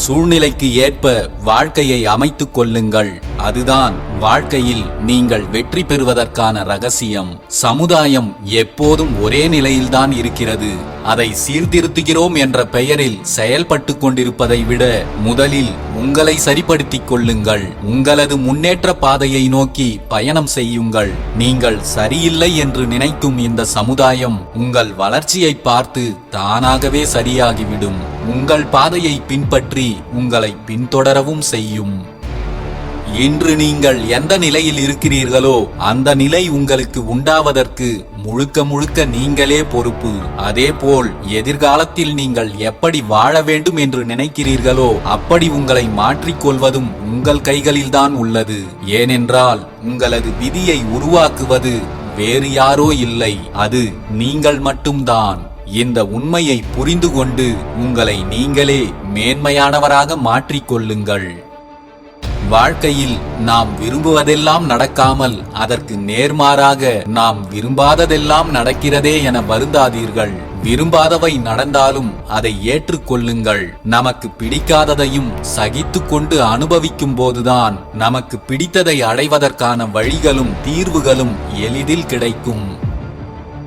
சூழ்நிலைக்கு ஏற்ப வாழ்க்கையை அமைத்துக் கொள்ளுங்கள். அதுதான் வாழ்க்கையில் நீங்கள் வெற்றி பெறுவதற்கான ரகசியம். சமுதாயம் எப்போதும் ஒரே நிலையில்தான் இருக்கிறது. அதை சீர்திருத்துகிறோம் என்ற பெயரில் செயல்பட்டு கொண்டிருப்பதை விட முதலில் உங்களை சரிப்படுத்திக் கொள்ளுங்கள். உங்களது முன்னேற்ற பாதையை நோக்கி பயணம் செய்யுங்கள். நீங்கள் சரியில்லை என்று நினைக்கும் இந்த சமுதாயம் உங்கள் வளர்ச்சியை பார்த்து தானாகவே சரியாகிவிடும். உங்கள் பாதையை பின்பற்றி உங்களை பின்தொடரவும் செய்யும். இன்று நீங்கள் எந்த நிலையில் இருக்கிறீர்களோ அந்த நிலை உங்களுக்கு உண்டாவதற்கு முழுக்க முழுக்க நீங்களே பொறுப்பு. அதேபோல் எதிர்காலத்தில் நீங்கள் எப்படி வாழ வேண்டும் என்று நினைக்கிறீர்களோ அப்படி உங்களை மாற்றிக்கொள்வதும் உங்கள் கைகளில்தான் உள்ளது. ஏனென்றால் உங்களது விதியை உருவாக்குவது வேறு யாரோ இல்லை, அது நீங்கள் மட்டும்தான். இந்த உண்மையை புரிந்து கொண்டு உங்களை நீங்களே மேன்மையானவராக மாற்றிக்கொள்ளுங்கள். வாழ்க்கையில் நாம் விரும்புவதெல்லாம் நடக்காமல் அதற்கு நேர்மாறாக நாம் விரும்பாததெல்லாம் நடக்கிறதே என வருந்தாதீர்கள். விரும்பாதவை நடந்தாலும் அதை ஏற்றுக்கொள்ளுங்கள். நமக்கு பிடிக்காததையும் சகித்து கொண்டு அனுபவிக்கும் போதுதான் நமக்கு பிடித்ததை அடைவதற்கான வழிகளும் தீர்வுகளும் எளிதில் கிடைக்கும்.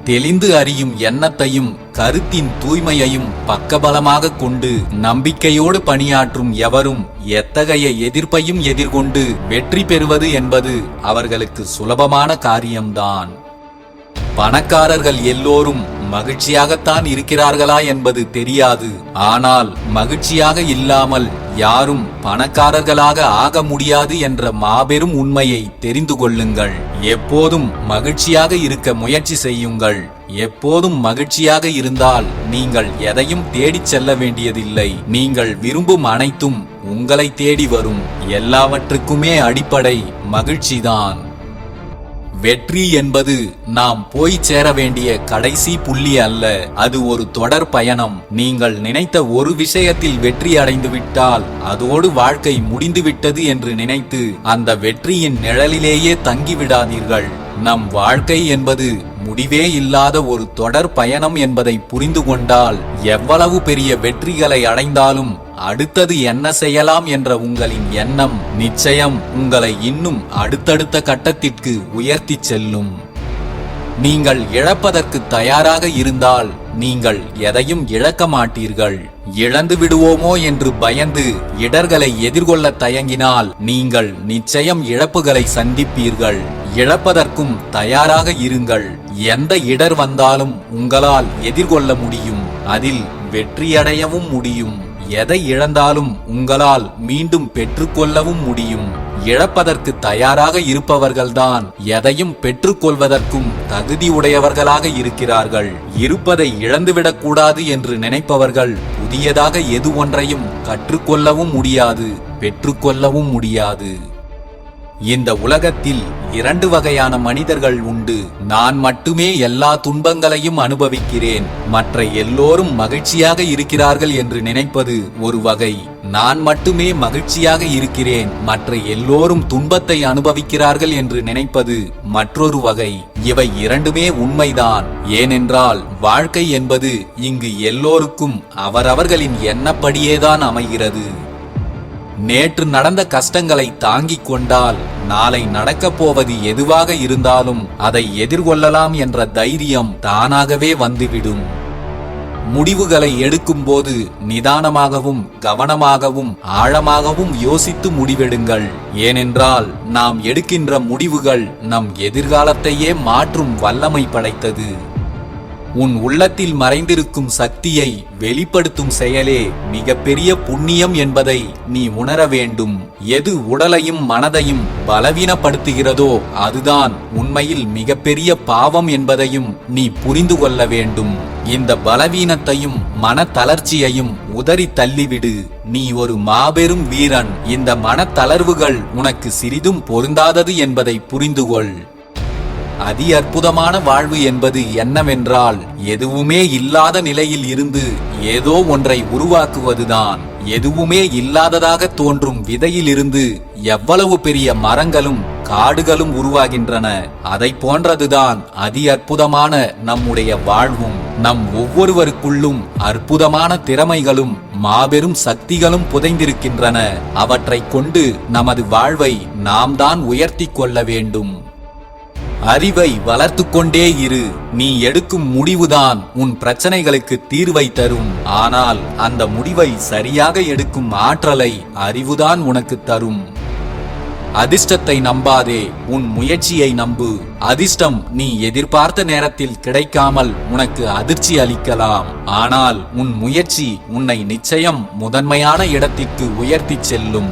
தெளிந்து அறியும் எண்ணத்தையும் கருத்தின் தூய்மையையும் பக்கபலமாக கொண்டு நம்பிக்கையோடு பணியாற்றும் எவரும் எத்தகைய எதிர்ப்பையும் எதிர்கொண்டு வெற்றி பெறுவது என்பது அவர்களுக்கு சுலபமான காரியம்தான். பணக்காரர்கள் எல்லோரும் மகிழ்ச்சியாகத்தான் இருக்கிறார்களா என்பது தெரியாது. ஆனால் மகிழ்ச்சியாக இல்லாமல் யாரும் பணக்காரர்களாக ஆக முடியாது என்ற மாபெரும் உண்மையை தெரிந்து கொள்ளுங்கள். எப்போதும் மகிழ்ச்சியாக இருக்க முயற்சி செய்யுங்கள். எப்போதும் மகிழ்ச்சியாக இருந்தால் நீங்கள் எதையும் தேடிச் செல்ல வேண்டியதில்லை. நீங்கள் விரும்பும் அனைத்தும் உங்களை தேடி வரும். எல்லாவற்றுக்குமே அடிப்படை மகிழ்ச்சிதான். வெற்றி என்பது நாம் போய் சேர வேண்டிய கடைசி புள்ளி அல்ல, அது ஒரு தொடர் பயணம். நீங்கள் நினைத்த ஒரு விஷயத்தில் வெற்றி அடைந்து விட்டால் அதோடு வாழ்க்கை முடிந்துவிட்டது என்று நினைத்து அந்த வெற்றியின் நிழலிலேயே தங்கிவிடாதீர்கள். நம் வாழ்க்கை என்பது முடிவே இல்லாத ஒரு தொடர் பயணம் என்பதை புரிந்து கொண்டால் எவ்வளவு பெரிய வெற்றிகளை அடைந்தாலும் அடுத்தது என்ன செய்யலாம் என்ற உங்களின் எண்ணம் நிச்சயம் உங்களை இன்னும் அடுத்தடுத்த கட்டத்திற்கு உயர்த்தி செல்லும். நீங்கள் இழப்பதற்கு தயாராக இருந்தால் நீங்கள் எதையும் இழக்க மாட்டீர்கள். இழந்து விடுவோமோ என்று பயந்து இடர்களை எதிர்கொள்ள தயங்கினால் நீங்கள் நிச்சயம் இழப்புகளை சந்திப்பீர்கள். இழப்பதற்கும் தயாராக இருங்கள். எந்த இடர் வந்தாலும் உங்களால் எதிர்கொள்ள முடியும். அதில் வெற்றியடையவும் முடியும். எதை இழந்தாலும் உங்களால் மீண்டும் பெற்றுக்கொள்ளவும் முடியும். இழப்பதற்கு தயாராக இருப்பவர்கள்தான் எதையும் பெற்றுக்கொள்வதற்கும் தகுதி உடையவர்களாக இருக்கிறார்கள். இருப்பதை இழந்துவிடக் கூடாது என்று நினைப்பவர்கள் புதியதாக எது ஒன்றையும் கற்றுக்கொள்ளவும் முடியாது, பெற்றுக்கொள்ளவும் முடியாது. இந்த உலகத்தில் 2 வகையான மனிதர்கள் உண்டு. நான் மட்டுமே எல்லா துன்பங்களையும் அனுபவிக்கிறேன், மற்ற எல்லோரும் மகிழ்ச்சியாக இருக்கிறார்கள் என்று நினைப்பது ஒரு வகை. நான் மட்டுமே மகிழ்ச்சியாக இருக்கிறேன், மற்ற எல்லோரும் துன்பத்தை அனுபவிக்கிறார்கள் என்று நினைப்பது மற்றொரு வகை. இவை இரண்டுமே உண்மைதான். ஏனென்றால் வாழ்க்கை என்பது இங்கு எல்லோருக்கும் அவரவர்களின் எண்ணப்படியேதான் அமைகிறது. நேற்று நடந்த கஷ்டங்களை தாங்கிக் கொண்டால் நாளை நடக்கப் போவது எதுவாக இருந்தாலும் அதை எதிர்கொள்ளலாம் என்ற தைரியம் தானாகவே வந்துவிடும். முடிவுகளை எடுக்கும் போது நிதானமாகவும் கவனமாகவும் ஆழமாகவும் யோசித்து முடிவெடுங்கள். ஏனென்றால் நாம் எடுக்கின்ற முடிவுகள் நம் எதிர்காலத்தையே மாற்றும் வல்லமை படைத்தது. உன் உள்ளத்தில் மறைந்திருக்கும் சக்தியை வெளிப்படுத்தும் செயலே மிகப்பெரிய புண்ணியம் என்பதை நீ உணர வேண்டும். எது உடலையும் மனதையும் பலவீனப்படுத்துகிறதோ அதுதான் உண்மையில் மிகப்பெரிய பாவம் என்பதையும் நீ புரிந்து கொள்ள வேண்டும். இந்த பலவீனத்தையும் மன தளர்ச்சியையும் உதறி தள்ளிவிடு. நீ ஒரு மாபெரும் வீரன். இந்த மனத்தளர்வுகள் உனக்கு சிறிதும் பொருந்தாதது என்பதை புரிந்துகொள். அதி அற்புதமான வாழ்வு என்பது என்னவென்றால் எதுவுமே இல்லாத நிலையில் இருந்து ஏதோ ஒன்றை உருவாக்குவதுதான். எதுவுமே இல்லாததாக தோன்றும் விதையிலிருந்து எவ்வளவு பெரிய மரங்களும் காடுகளும் உருவாகின்றன. அதை போன்றதுதான் அதி அற்புதமான நம்முடைய வாழ்வும். நம் ஒவ்வொருவருக்குள்ளும் அற்புதமான திறமைகளும் மாபெரும் சக்திகளும் புதைந்திருக்கின்றன. அவற்றை கொண்டு நமது வாழ்வை நாம் தான் உயர்த்தி கொள்ள வேண்டும். அறிவை வளர்த்து கொண்டே இரு. நீ எடுக்கும் முடிவுதான் உன் பிரச்சனைகளுக்கு தீர்வை தரும். ஆனால் அந்த முடிவை சரியாக எடுக்கும் ஆற்றலை அறிவுதான் உனக்கு தரும். அதிர்ஷ்டத்தை நம்பாதே, உன் முயற்சியை நம்பு. அதிர்ஷ்டம் நீ எதிர்பார்த்த நேரத்தில் கிடைக்காமல் உனக்கு அதிர்ச்சி அளிக்கலாம். ஆனால் உன் முயற்சி உன்னை நிச்சயம் முதன்மையான இடத்திற்கு உயர்த்தி செல்லும்.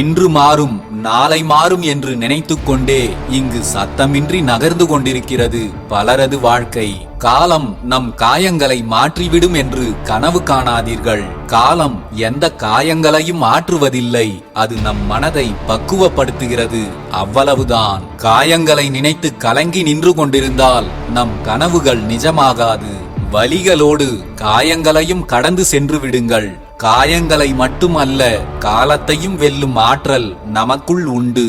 இன்று மாறும் நாளை மாறும் என்று நினைத்துக் கொண்டே இங்கு சத்தமின்றி நகர்ந்து கொண்டிருக்கிறது பலரது வாழ்க்கை. காலம் நம் காயங்களை மாற்றிவிடும் என்று கனவு காணாதீர்கள். காலம் எந்த காயங்களையும் மாற்றுவதில்லை, அது நம் மனதை பக்குவப்படுத்துகிறது, அவ்வளவுதான். காயங்களை நினைத்து கலங்கி நின்று கொண்டிருந்தால் நம் கனவுகள் நிஜமாகாது. வலிகளோடு காயங்களையும் கடந்து சென்று விடுங்கள். காயங்களை மட்டுமல்ல, காலத்தையும் வெல்லும் ஆற்றல் நமக்குள் உண்டு.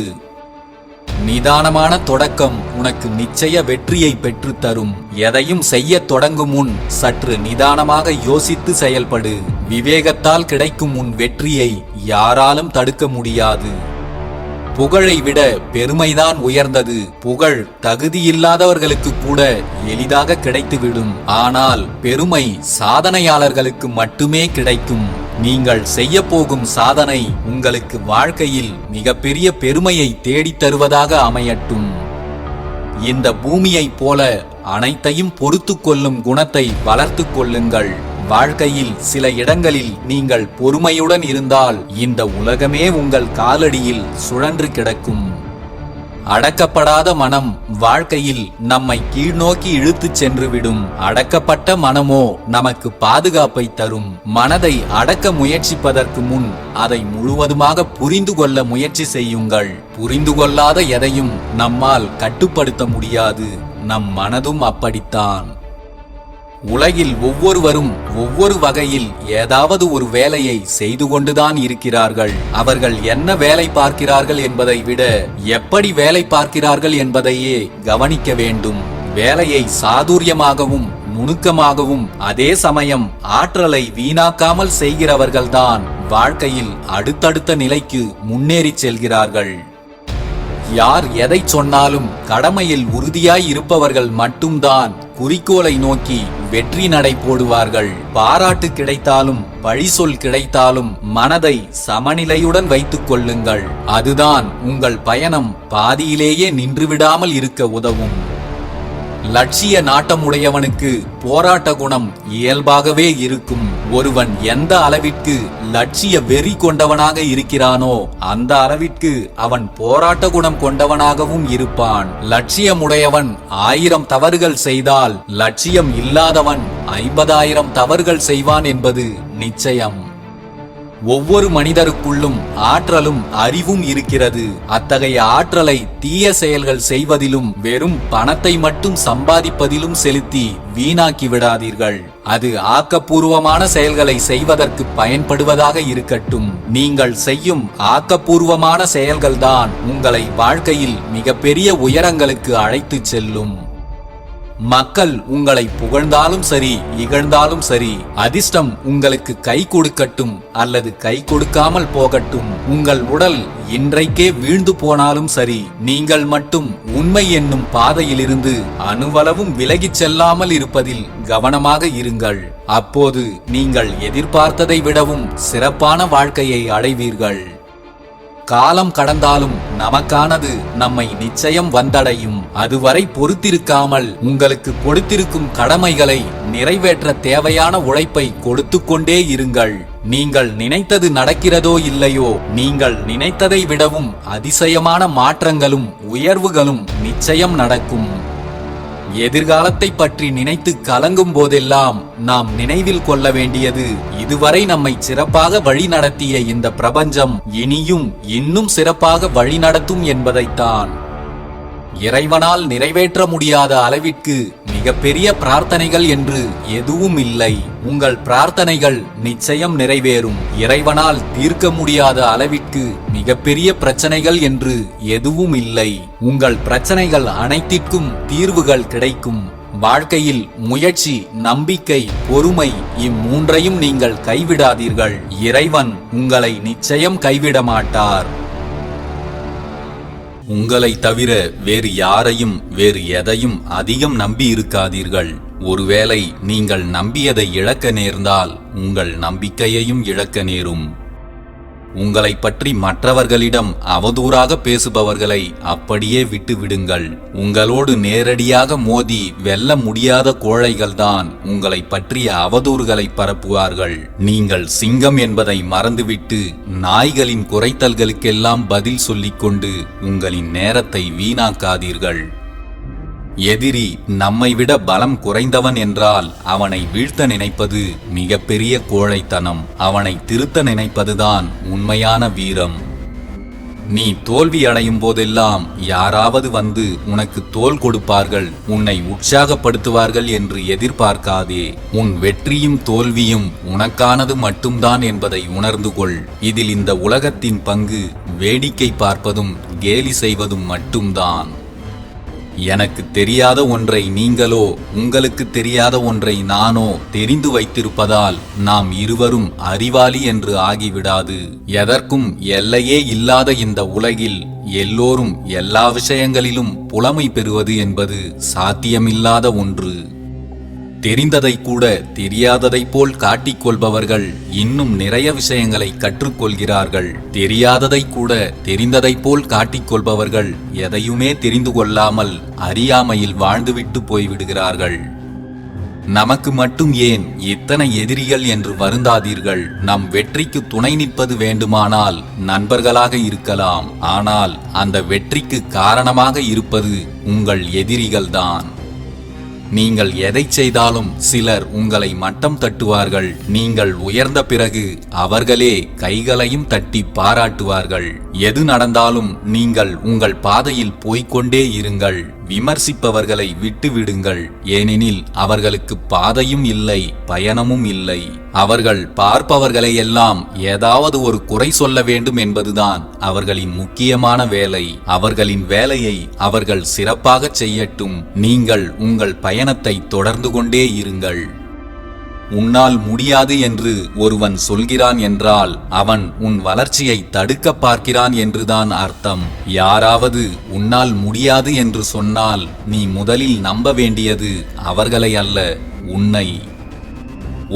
நிதானமான தொடக்கம் உனக்கு நிச்சய வெற்றியை பெற்றுத்தரும். எதையும் செய்ய தொடங்கும் முன் சற்று நிதானமாக யோசித்து செயல்படு. விவேகத்தால் கிடைக்கும் உன் வெற்றியை யாராலும் தடுக்க முடியாது. புகழை விட பெருமைதான் உயர்ந்தது. புகழ் தகுதியில்லாதவர்களுக்கு கூட எளிதாக கிடைத்துவிடும். ஆனால் பெருமை சாதனையாளர்களுக்கு மட்டுமே கிடைக்கும். நீங்கள் செய்ய போகும் சாதனை உங்களுக்கு வாழ்க்கையில் மிகப்பெரிய பெருமையை தேடித் தருவதாக அமையட்டும். இந்த பூமியைப் போல அனைத்தையும் பொறுத்து கொள்ளும் குணத்தை வளர்த்து கொள்ளுங்கள். வாழ்க்கையில் சில இடங்களில் நீங்கள் பொறுமையுடன் இருந்தால் இந்த உலகமே உங்கள் காலடியில் சுழன்று கிடக்கும். அடக்கப்படாத மனம் வாழ்க்கையில் நம்மை கீழ்நோக்கி இழுத்துச் சென்றுவிடும். அடக்கப்பட்ட மனமோ நமக்கு பாதுகாப்பை தரும். மனதை அடக்க முயற்சிப்பதற்கு முன் அதை முழுவதுமாக புரிந்து கொள்ள முயற்சி செய்யுங்கள். புரிந்து கொள்ளாத எதையும் நம்மால் கட்டுப்படுத்த முடியாது. நம் மனதும் அப்படித்தான். உலகில் ஒவ்வொருவரும் ஒவ்வொரு வகையில் ஏதாவது ஒரு வேலையை செய்து கொண்டுதான் இருக்கிறார்கள். அவர்கள் என்ன வேலை பார்க்கிறார்கள் என்பதை விட எப்படி வேலை பார்க்கிறார்கள் என்பதையே கவனிக்க வேண்டும். வேலையை சாதுரியமாகவும் நுணுக்கமாகவும் அதே சமயம் ஆற்றலை வீணாக்காமல் செய்கிறவர்கள்தான் வாழ்க்கையில் அடுத்தடுத்த நிலைக்கு முன்னேறி செல்கிறார்கள். யார் எதை சொன்னாலும் கடமையில் உறுதியாய் இருப்பவர்கள் மட்டும்தான் குறிக்கோளை நோக்கி வெற்றி நடை போடுவார்கள். பாராட்டு கிடைத்தாலும் பழிசொல் கிடைத்தாலும் மனதை சமநிலையுடன் வைத்துக் கொள்ளுங்கள். அதுதான் உங்கள் பயணம் பாதியிலேயே நின்றுவிடாமல் இருக்க உதவும். லட்சிய நாட்டமுடையவனுக்கு போராட்ட குணம் இயல்பாகவே இருக்கும். ஒருவன் எந்த அளவிற்கு லட்சிய வெறி கொண்டவனாக இருக்கிறானோ அந்த அளவிற்கு அவன் போராட்ட குணம் கொண்டவனாகவும் இருப்பான். லட்சியமுடையவன் 1000 தவறுகள் செய்தால் லட்சியம் இல்லாதவன் 50,000 தவறுகள் செய்வான் என்பது நிச்சயம். ஒவ்வொரு மனிதருக்குள்ளும் ஆற்றலும் அறிவும் இருக்கிறது. அத்தகைய ஆற்றலை தீய செயல்கள் செய்வதிலும் வெறும் பணத்தை மட்டும் சம்பாதிப்பதிலும் செலுத்தி வீணாக்கி விடாதீர்கள். அது ஆக்கப்பூர்வமான செயல்களை செய்வதற்கு பயன்படுவதாக இருக்கட்டும். நீங்கள் செய்யும் ஆக்கப்பூர்வமான செயல்கள்தான் உங்களை வாழ்க்கையில் மிகப்பெரிய உயரங்களுக்கு அழைத்துச் செல்லும். மக்கள் உங்களை புகழ்ந்தாலும் சரி இகழ்ந்தாலும் சரி, அதிர்ஷ்டம் உங்களுக்கு கை கொடுக்கட்டும் அல்லது கை கொடுக்காமல் போகட்டும். உங்கள் உடல் இன்றைக்கே வீழ்ந்து போனாலும் சரி, நீங்கள் மட்டும் உண்மை என்னும் பாதையிலிருந்து அணுவளவும் விலகிச் செல்லாமல் இருப்பதில் கவனமாக இருங்கள். அப்போது நீங்கள் எதிர்பார்த்ததை விடவும் சிறப்பான வாழ்க்கையை அடைவீர்கள். காலம் கடந்தாலும் நமக்கானது நம்மை நிச்சயம் வந்தடையும். அதுவரை பொறுத்திருக்காமல் உங்களுக்கு கொடுத்திருக்கும் கடமைகளை நிறைவேற்ற தேவையான உழைப்பை கொடுத்து கொண்டே இருங்கள். நீங்கள் நினைத்தது நடக்கிறதோ இல்லையோ, நீங்கள் நினைத்ததை விடவும் அதிசயமான மாற்றங்களும் உயர்வுகளும் நிச்சயம் நடக்கும். எதிர்காலத்தை பற்றி நினைத்து கலங்கும் போதெல்லாம் நாம் நினைவில் கொள்ள வேண்டியது, இதுவரை நம்மை சிறப்பாக வழி நடத்திய இந்த பிரபஞ்சம் இனியும் இன்னும் சிறப்பாக வழி நடத்தும் என்பதைத்தான். இறைவனால் நிறைவேற்ற முடியாத அளவிற்கு மிகப்பெரிய பிரார்த்தனைகள் என்று எதுவும் இல்லை. உங்கள் பிரார்த்தனைகள் நிச்சயம் நிறைவேறும். இறைவனால் தீர்க்க முடியாத அளவிற்கு மிகப்பெரிய பிரச்சனைகள் என்று எதுவும் இல்லை. உங்கள் பிரச்சனைகள் அனைத்திற்கும் தீர்வுகள் கிடைக்கும். வாழ்க்கையில் முயற்சி, நம்பிக்கை, பொறுமை இம்மூன்றையும் நீங்கள் கைவிடாதீர்கள். இறைவன் உங்களை நிச்சயம் கைவிட மாட்டார். உங்களை தவிர வேறு யாரையும் வேறு எதையும் அதிகம் நம்பி இருக்காதீர்கள். ஒருவேளை நீங்கள் நம்பியதை இழக்க நேர்ந்தால் உங்கள் நம்பிக்கையையும் இழக்க நேரும். உங்களை பற்றி மற்றவர்களிடம் அவதூறாக பேசுபவர்களை அப்படியே விட்டு விடுங்கள். உங்களோடு நேரடியாக மோதி வெல்ல முடியாத கோழைகள்தான் உங்களை பற்றிய அவதூறுகளை பரப்புவார்கள். நீங்கள் சிங்கம் என்பதை மறந்துவிட்டு நாய்களின் குறைத்தல்களுக்கெல்லாம் பதில் சொல்லிக்கொண்டு உங்களின் நேரத்தை வீணாக்காதீர்கள். எதிரி நம்மை விட பலம் குறைந்தவன் என்றால் அவனை வீழ்த்த நினைப்பது மிகப்பெரிய கோழைத்தனம். அவனை திருத்த நினைப்பதுதான் உண்மையான வீரம். நீ தோல்வி அடையும் போதெல்லாம் யாராவது வந்து உனக்கு தோள் கொடுப்பார்கள், உன்னை உற்சாகப்படுத்துவார்கள் என்று எதிர்பார்க்காதே. உன் வெற்றியும் தோல்வியும் உனக்கானது மட்டும்தான் என்பதை உணர்ந்து கொள். இதில் இந்த உலகத்தின் பங்கு வேடிக்கை பார்ப்பதும் கேலி செய்வதும் மட்டும்தான். எனக்கு தெரியாத ஒன்றை நீங்களோ, உங்களுக்கு தெரியாத ஒன்றை நானோ தெரிந்து வைத்திருப்பதால் நாம் இருவரும் அறிவாளி என்று ஆகிவிடாது. எதற்கும் எல்லையே இல்லாத இந்த உலகில் எல்லோரும் எல்லா விஷயங்களிலும் புலமை பெறுவது என்பது சாத்தியமில்லாத ஒன்று. தெரிந்ததை கூட தெரியாததை போல் காட்டிக்கொள்பவர்கள் இன்னும் நிறைய விஷயங்களை கற்றுக்கொள்கிறார்கள். தெரியாததை கூட தெரிந்ததை போல் காட்டிக்கொள்பவர்கள் எதையுமே தெரிந்து கொள்ளாமல் அறியாமையில் வாழ்ந்துவிட்டு போய்விடுகிறார்கள். நமக்கு மட்டும் ஏன் இத்தனை எதிரிகள் என்று வருந்தாதீர்கள். நம் வெற்றிக்கு துணை நிற்பது வேண்டுமானால் நண்பர்களாக இருக்கலாம். ஆனால் அந்த வெற்றிக்கு காரணமாக இருப்பது உங்கள் எதிரிகள்தான். நீங்கள் எதை செய்தாலும் சிலர் உங்களை மட்டம் தட்டுவார்கள். நீங்கள் உயர்ந்த பிறகு அவர்களே கைகளையும் தட்டி பாராட்டுவார்கள். எது நடந்தாலும் நீங்கள் உங்கள் பாதையில் போய்கொண்டே இருங்கள். விமர்சிப்பவர்களை விட்டுவிடுங்கள். ஏனெனில் அவர்களுக்கு பாதையும் இல்லை, பயணமும் இல்லை. அவர்கள் பார்ப்பவர்களை எல்லாம் ஏதாவது ஒரு குறை சொல்ல வேண்டும் என்பதுதான் அவர்களின் முக்கியமான வேலை. அவர்களின் வேலையை அவர்கள் சிறப்பாக செய்யட்டும். நீங்கள் உங்கள் பயணத்தை தொடர்ந்து கொண்டே இருங்கள். உன்னால் முடியாது என்று ஒருவன் சொல்கிறான் என்றால் அவன் உன் வளர்ச்சியை தடுக்க பார்க்கிறான் என்றுதான் அர்த்தம். யாராவது உன்னால் முடியாது என்று சொன்னால் நீ முதலில் நம்ப வேண்டியது அவர்களை அல்ல, உன்னை.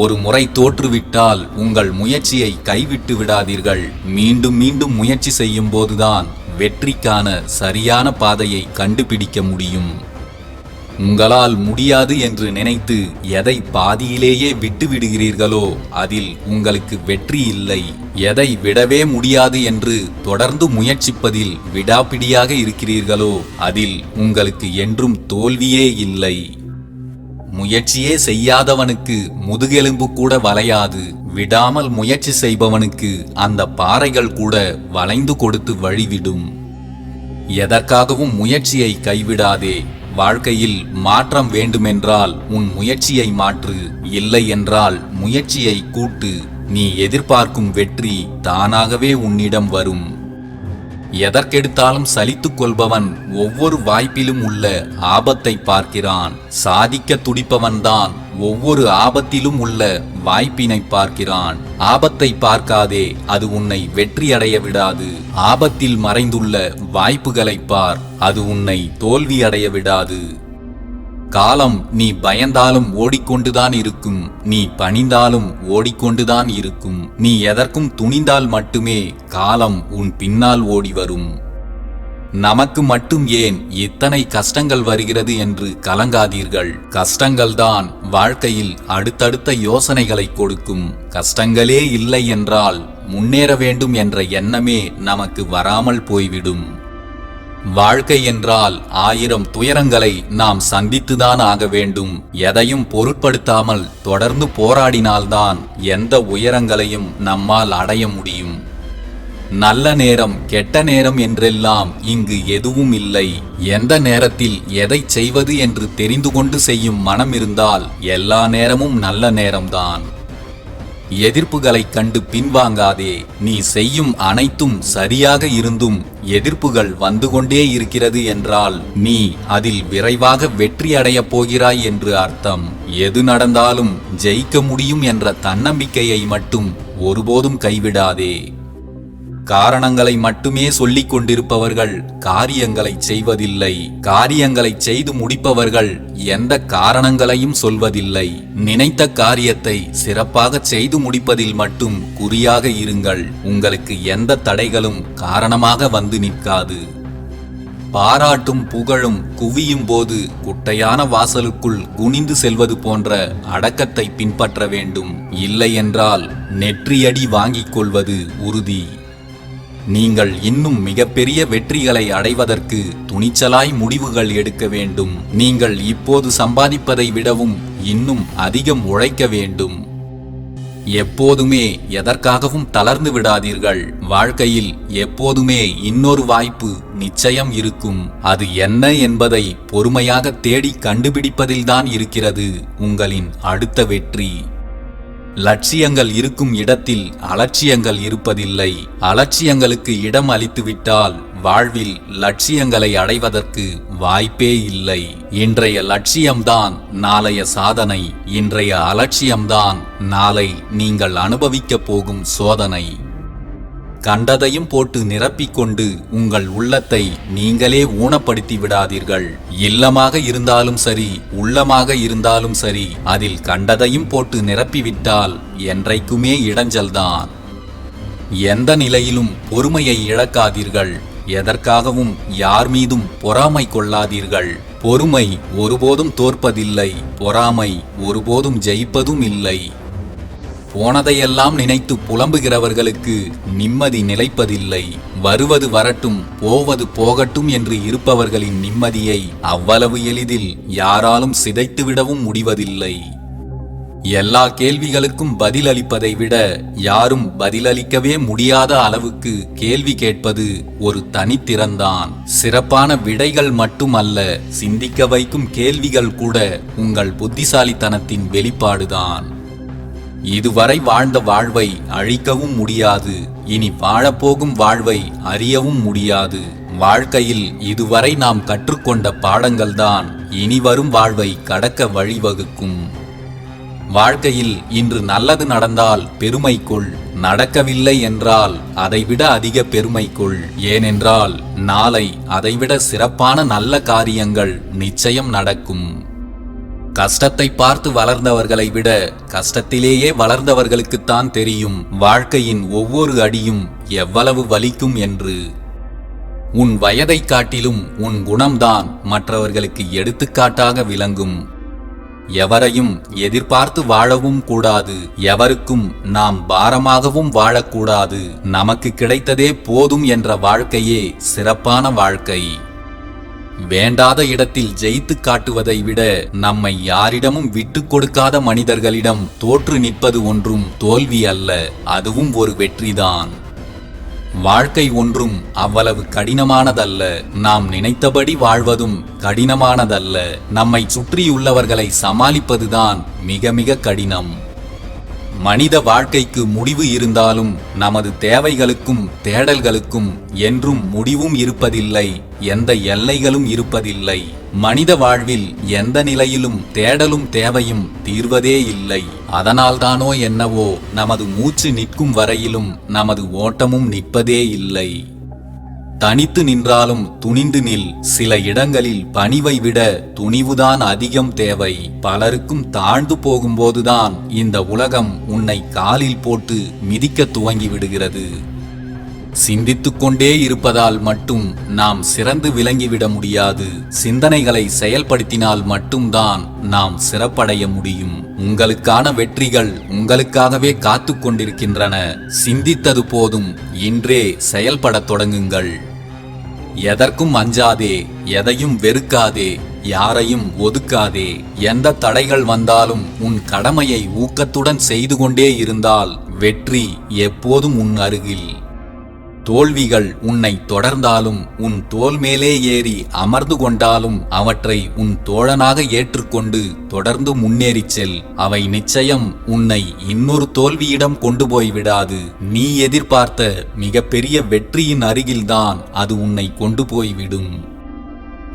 ஒரு முறை தோற்றுவிட்டால் உங்கள் முயற்சியை கைவிட்டு விடாதீர்கள். மீண்டும் மீண்டும் முயற்சி செய்யும் போதுதான் வெற்றிக்கான சரியான பாதையை கண்டுபிடிக்க முடியும். உங்களால் முடியாது என்று நினைத்து எதை பாதியிலேயே விட்டு விடுகிறீர்களோ அதில் உங்களுக்கு வெற்றி இல்லை. எதை விடவே முடியாது என்று தொடர்ந்து முயற்சிப்பதில் விடாப்பிடியாக இருக்கிறீர்களோ அதில் உங்களுக்கு என்றும் தோல்வியே இல்லை. முயற்சியே செய்யாதவனுக்கு முதுகெலும்பு கூட வளையாது. விடாமல் முயற்சி செய்பவனுக்கு அந்த பாறைகள் கூட வளைந்து கொடுத்து வழிவிடும். எதற்காகவும் முயற்சியை கைவிடாதே. வாழ்க்கையில் மாற்றம் வேண்டுமென்றால் உன் முயற்சியை மாற்று. இல்லை என்றால் முயற்சியை கூட்டு. நீ எதிர்பார்க்கும் வெற்றி தானாகவே உன்னிடம் வரும். எதற்கெடுத்தாலும் சலித்துக் கொள்பவன் ஒவ்வொரு வாய்ப்பிலும் உள்ள ஆபத்தை பார்க்கிறான். சாதிக்க துடிப்பவன்தான் ஒவ்வொரு ஆபத்திலும் உள்ள வாய்ப்பினை பார்க்கிறான். ஆபத்தை பார்க்காதே, அது உன்னை வெற்றி அடைய விடாது. ஆபத்தில் மறைந்துள்ள வாய்ப்புகளை பார், அது உன்னை தோல்வி அடைய விடாது. காலம் நீ பயந்தாலும் ஓடிக்கொண்டுதான் இருக்கும். நீ பணிந்தாலும் ஓடிக்கொண்டுதான் இருக்கும். நீ எதற்கும் துணிந்தால் மட்டுமே காலம் உன் பின்னால் ஓடி வரும். நமக்கு மட்டும் ஏன் இத்தனை கஷ்டங்கள் வருகிறது என்று கலங்காதீர்கள். கஷ்டங்கள்தான் வாழ்க்கையில் அடுத்தடுத்த யோசனைகளை கொடுக்கும். கஷ்டங்களே இல்லை என்றால் முன்னேற வேண்டும் என்ற எண்ணமே நமக்கு வராமல் போய்விடும். வாழ்க்கை என்றால் 1000 துயரங்களை நாம் சந்தித்துதான் ஆக வேண்டும். எதையும் பொருட்படுத்தாமல் தொடர்ந்து போராடினால்தான் எந்த உயரங்களையும் நம்மால் அடைய முடியும். நல்ல நேரம் கெட்ட நேரம் என்றெல்லாம் இங்கு எதுவும் இல்லை. எந்த நேரத்தில் எதை செய்வது என்று தெரிந்து கொண்டு செய்யும் மனம் இருந்தால் எல்லா நேரமும் நல்ல நேரம்தான். எதிர்ப்புகளைக் கண்டு பின்வாங்காதே. நீ செய்யும் அனைத்தும் சரியாக இருந்தும் எதிர்ப்புகள் வந்து கொண்டே இருக்கிறது என்றால் நீ அதில் விரைவாக வெற்றி அடையப் போகிறாய் என்று அர்த்தம். எது நடந்தாலும் ஜெயிக்க முடியும் என்ற தன்னம்பிக்கையை மட்டும் ஒருபோதும் கைவிடாதே. காரணங்களை மட்டுமே சொல்லிக் கொண்டிருப்பவர்கள் காரியங்களை செய்வதில்லை. காரியங்களை செய்து முடிப்பவர்கள் எந்த காரணங்களையும் சொல்வதில்லை. நினைத்த காரியத்தை சிறப்பாக செய்து முடிப்பதில் மட்டும் குறியாக இருங்கள். உங்களுக்கு எந்த தடைகளும் காரணமாக வந்து நிற்காது. பாராட்டும் புகழும் குவியும் போது குட்டையான வாசலுக்குள் குனிந்து செல்வது போன்ற அடக்கத்தை பின்பற்ற வேண்டும். இல்லை என்றால் நெற்றியடி வாங்கிக் கொள்வது உறுதி. நீங்கள் இன்னும் மிகப்பெரிய வெற்றிகளை அடைவதற்கு துணிச்சலாய் முடிவுகள் எடுக்க வேண்டும். நீங்கள் இப்போது சம்பாதிப்பதை விடவும் இன்னும் அதிகம் உழைக்க வேண்டும். எப்போதுமே எதற்காகவும் தளர்ந்து விடாதீர்கள். வாழ்க்கையில் எப்போதுமே இன்னொரு வாய்ப்பு நிச்சயம் இருக்கும். அது என்ன என்பதை பொறுமையாக தேடி கண்டுபிடிப்பதில்தான் இருக்கிறது உங்களின் அடுத்த வெற்றி. லட்சியங்கள் இருக்கும் இடத்தில் அலட்சியங்கள் இருப்பதில்லை. அலட்சியங்களுக்கு இடம் அளித்துவிட்டால் வாழ்வில் லட்சியங்களை அடைவதற்கு வாய்ப்பே இல்லை. இன்றைய லட்சியம்தான் நாளைய சாதனை. இன்றைய அலட்சியம்தான் நாளை நீங்கள் அனுபவிக்கப் போகும் சோதனை. கண்டதையும் போட்டு நிரப்பிக்கொண்டு உங்கள் உள்ளத்தை நீங்களே ஊனப்படுத்தி விடாதீர்கள். இல்லமாக இருந்தாலும் சரி, உள்ளமாக இருந்தாலும் சரி, அதில் கண்டதையும் போட்டு நிரப்பிவிட்டால் என்றைக்குமே இடைஞ்சல்தான். எந்த நிலையிலும் பொறுமையை இழக்காதீர்கள். எதற்காகவும் யார் மீதும் பொறாமை கொள்ளாதீர்கள். பொறுமை ஒருபோதும் தோற்பதில்லை. பொறாமை ஒருபோதும் ஜெயிப்பதும் இல்லை. போனதையெல்லாம் நினைத்து புலம்புகிறவர்களுக்கு நிம்மதி நிலைப்பதில்லை. வருவது வரட்டும், போவது போகட்டும் என்று இருப்பவர்களின் நிம்மதியை அவ்வளவு எளிதில் யாராலும் சிதைத்துவிடவும் முடிவதில்லை. எல்லா கேள்விகளுக்கும் பதிலளிப்பதை விட யாரும் பதிலளிக்கவே முடியாத அளவுக்கு கேள்வி கேட்பது ஒரு தனித்திறன்தான். சிறப்பான விடைகள் மட்டுமல்ல, சிந்திக்க வைக்கும் கேள்விகள் கூட உங்கள் புத்திசாலித்தனத்தின் வெளிப்பாடுதான். இதுவரை வாழ்ந்த வாழ்வை அழிக்கவும் முடியாது. இனி வாழப்போகும் வாழ்வை அறியவும் முடியாது. வாழ்க்கையில் இதுவரை நாம் கற்றுக்கொண்ட பாடங்கள்தான் இனி வரும் வாழ்வை கடக்க வழிவகுக்கும். வாழ்க்கையில் இன்று நல்லது நடந்தால் பெருமை கொள். நடக்கவில்லை என்றால் அதைவிட அதிக பெருமை கொள். ஏனென்றால் நாளை அதைவிட சிறப்பான நல்ல காரியங்கள் நிச்சயம் நடக்கும். கஷ்டத்தை பார்த்து வளர்ந்தவர்களை விட கஷ்டத்திலேயே வளர்ந்தவர்களுக்குத்தான் தெரியும் வாழ்க்கையின் ஒவ்வொரு அடியும் எவ்வளவு வலிக்கும் என்று. உன் வயதை காட்டிலும் உன் குணம்தான் மற்றவர்களுக்கு எடுத்துக்காட்டாக விளங்கும். எவரையும் எதிர்பார்த்து வாழவும் கூடாது. எவருக்கும் நாம் பாரமாகவும் வாழக்கூடாது. நமக்கு கிடைத்ததே போதும் என்ற வாழ்க்கையே சிறப்பான வாழ்க்கை. வேண்டாத இடத்தில் ஜெயித்து காட்டுவதை விட நம்மை யாரிடமும் விட்டு கொடுக்காத மனிதர்களிடம் தோற்று நிற்பது ஒன்றும் தோல்வி அல்ல, அதுவும் ஒரு வெற்றிதான். வாழ்க்கை ஒன்றும் அவ்வளவு கடினமானதல்ல. நாம் நினைத்தபடி வாழ்வதும் கடினமானதல்ல. நம்மை சுற்றியுள்ளவர்களை சமாளிப்பதுதான் மிக மிக கடினம். மனித வாழ்க்கைக்கு முடிவு இருந்தாலும் நமது தேவைகளுக்கும் தேடல்களுக்கும் என்றும் முடிவும் இருப்பதில்லை. எந்த எல்லைகளும் இருப்பதில்லை. மனித வாழ்வில் எந்த நிலையிலும் தேடலும் தேவையும் தீர்வதே இல்லை. அதனால்தானோ என்னவோ நமது மூச்சு நிற்கும் வரையிலும் நமது ஓட்டமும் நிற்பதே இல்லை. தனித்து நின்றாலும் துணிந்து நில். சில இடங்களில் பணிவை விட துணிவுதான் அதிகம் தேவை. பலருக்கும் தாழ்ந்து போகும்போதுதான் இந்த உலகம் உன்னை காலில் போட்டு மிதிக்க துவங்கி விடுகிறது. சிந்தித்துக் கொண்டே இருப்பதால் மட்டும் நாம் சிறந்து விளங்கிவிட முடியாது. சிந்தனைகளை செயல்படுத்தினால் மட்டும்தான் நாம் சிறப்படைய முடியும். உங்களுக்கான வெற்றிகள் உங்களுக்காகவே காத்து கொண்டிருக்கின்றன. சிந்தித்தது போதும், இன்றே செயல்படத் தொடங்குங்கள். எதற்கும் அஞ்சாதே, எதையும் வெறுக்காதே, யாரையும் ஒதுக்காதே. எந்த தடைகள் வந்தாலும் உன் கடமையை ஊக்கத்துடன் செய்து கொண்டே இருந்தால் வெற்றி எப்போதும் உன் அருகில். தோல்விகள் உன்னை தொடர்ந்தாலும் உன் தோள் மேலே ஏறி அமர்ந்து கொண்டாலும் அவற்றை உன் தோழனாக ஏற்றுக்கொண்டு தொடர்ந்து முன்னேறிச் செல். அவை நிச்சயம் உன்னை இன்னொரு தோல்வியிடம் கொண்டு போய் விடாது. நீ எதிர்பார்த்த மிகப்பெரிய வெற்றியின் அருகில்தான் அது உன்னை கொண்டு போய்விடும்.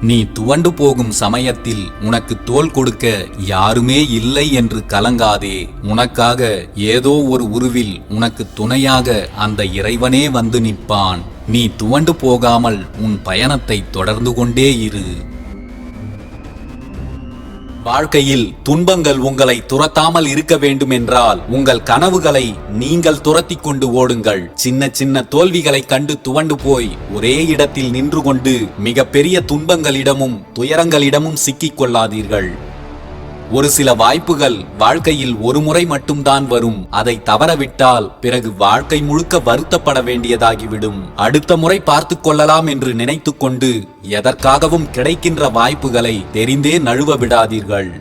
நீ துவண்டு போகும் சமயத்தில் உனக்கு தோள் கொடுக்க யாருமே இல்லை என்று கலங்காதே. உனக்காக ஏதோ ஒரு உருவில் உனக்கு துணையாக அந்த இறைவனே வந்து நிற்பான். நீ துவண்டு போகாமல் உன் பயணத்தை தொடர்ந்து கொண்டே இரு. வாழ்க்கையில் துன்பங்கள் உங்களை துரத்தாமல் இருக்க வேண்டும் என்றால் உங்கள் கனவுகளை நீங்கள் துரத்தி கொண்டு ஓடுங்கள். சின்ன சின்ன தோல்விகளை கண்டு துவண்டு போய் ஒரே இடத்தில் நின்று கொண்டு மிகப்பெரிய துன்பங்களிடமும் துயரங்களிடமும் சிக்கிக் கொள்ளாதீர்கள். ஒரு சில வாய்ப்புகள் வாழ்க்கையில் ஒரு முறை மட்டும்தான் வரும். அதை தவறவிட்டால் பிறகு வாழ்க்கை முழுக்க வருத்தப்பட வேண்டியதாகிவிடும். அடுத்த முறை பார்த்து கொள்ளலாம் என்று நினைத்து கொண்டு எதற்காகவும் கிடைக்கின்ற வாய்ப்புகளை தெரிந்தே நழுவ விடாதீர்கள்.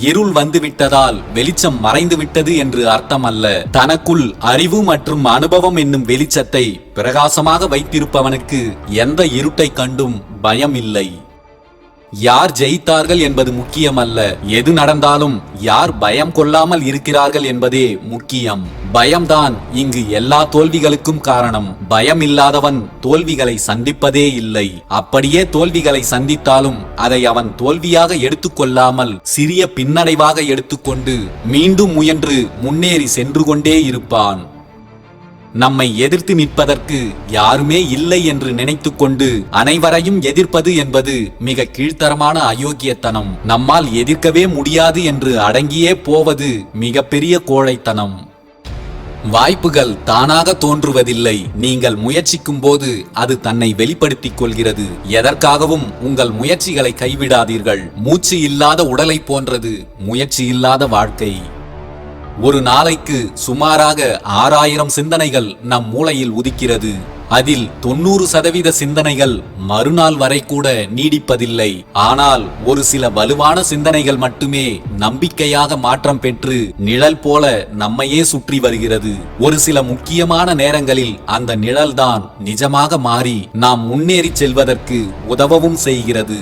இருள் வந்துவிட்டதால் வெளிச்சம் மறைந்துவிட்டது என்று அர்த்தமல்ல. தனக்குள் அறிவு மற்றும் அனுபவம் என்னும் வெளிச்சத்தை பிரகாசமாக வைத்திருப்பவனுக்கு எந்த இருட்டை கண்டும் பயம் இல்லை. யார் ஜெயித்தார்கள் என்பது முக்கியமல்ல, எது நடந்தாலும் யார் பயம் கொள்ளாமல் இருக்கிறார்கள் என்பதே முக்கியம். பயம்தான் இங்கு எல்லா தோல்விகளுக்கும் காரணம். பயம் இல்லாதவன் தோல்விகளை சந்திப்பதே இல்லை. அப்படியே தோல்விகளை சந்தித்தாலும் அதை அவன் தோல்வியாக எடுத்துக்கொள்ளாமல் சிறிய பின்னடைவாக எடுத்துக்கொண்டு மீண்டும் முயன்று முன்னேறி சென்று கொண்டே இருப்பான். நம்மை எதிர்த்து நிற்பதற்கு யாருமே இல்லை என்று நினைத்து கொண்டு அனைவரையும் எதிர்ப்பது என்பது மிக கீழ்த்தரமான அயோக்கியத்தனம். நம்மால் எதிர்க்கவே முடியாது என்று அடங்கியே போவது மிகப்பெரிய கோழைத்தனம். வாய்ப்புகள் தானாக தோன்றுவதில்லை. நீங்கள் முயற்சிக்கும் போது அது தன்னை வெளிப்படுத்திக் கொள்கிறது. எதற்காகவும் உங்கள் முயற்சிகளை கைவிடாதீர்கள். மூச்சு இல்லாத உடலை போன்றது முயற்சி இல்லாத வாழ்க்கை. ஒரு நாளைக்கு சுமாராக 6000 சிந்தனைகள் நம் மூளையில் உதிக்கிறது. அதில் 90% சிந்தனைகள் மறுநாள் வரை கூட நீடிப்பதில்லை. ஆனால் ஒரு சில வலுவான சிந்தனைகள் மட்டுமே நம்பிக்கையாக மாற்றம் பெற்று நிழல் போல நம்மையே சுற்றி வருகிறது. ஒரு சில முக்கியமான நேரங்களில் அந்த நிழல்தான் நிஜமாக மாறி நாம் முன்னேறி செல்வதற்கு உதவவும் செய்கிறது.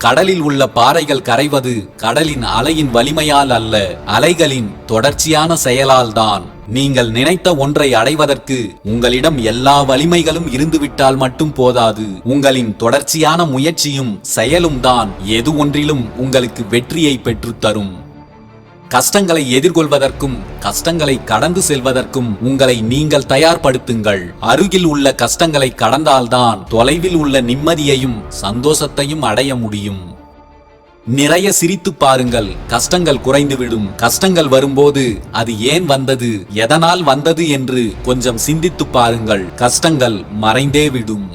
கடலில் உள்ள பாறைகள் கரைவது கடலின் அலையின் வலிமையால் அல்ல, அலைகளின் தொடர்ச்சியான செயலால் தான். நீங்கள் நினைத்த ஒன்றை அடைவதற்கு உங்களிடம் எல்லா வலிமைகளும் இருந்துவிட்டால் மட்டும் போதாது. உங்களின் தொடர்ச்சியான முயற்சியும் செயலும் தான் எது ஒன்றிலும் உங்களுக்கு வெற்றியை பெற்றுத்தரும். கஷ்டங்களை எதிர்கொள்வதற்கும் கஷ்டங்களை கடந்து செல்வதற்கும் உங்களை நீங்கள் தயார்படுத்துங்கள். அருகில் உள்ள கஷ்டங்களை கடந்தால்தான் தொலைவில் உள்ள நிம்மதியையும் சந்தோஷத்தையும் அடைய முடியும். நிறைய சிரித்து பாருங்கள், கஷ்டங்கள் குறைந்துவிடும். கஷ்டங்கள் வரும்போது அது ஏன் வந்தது, எதனால் வந்தது என்று கொஞ்சம் சிந்தித்து பாருங்கள். கஷ்டங்கள் மறைந்தே விடும்.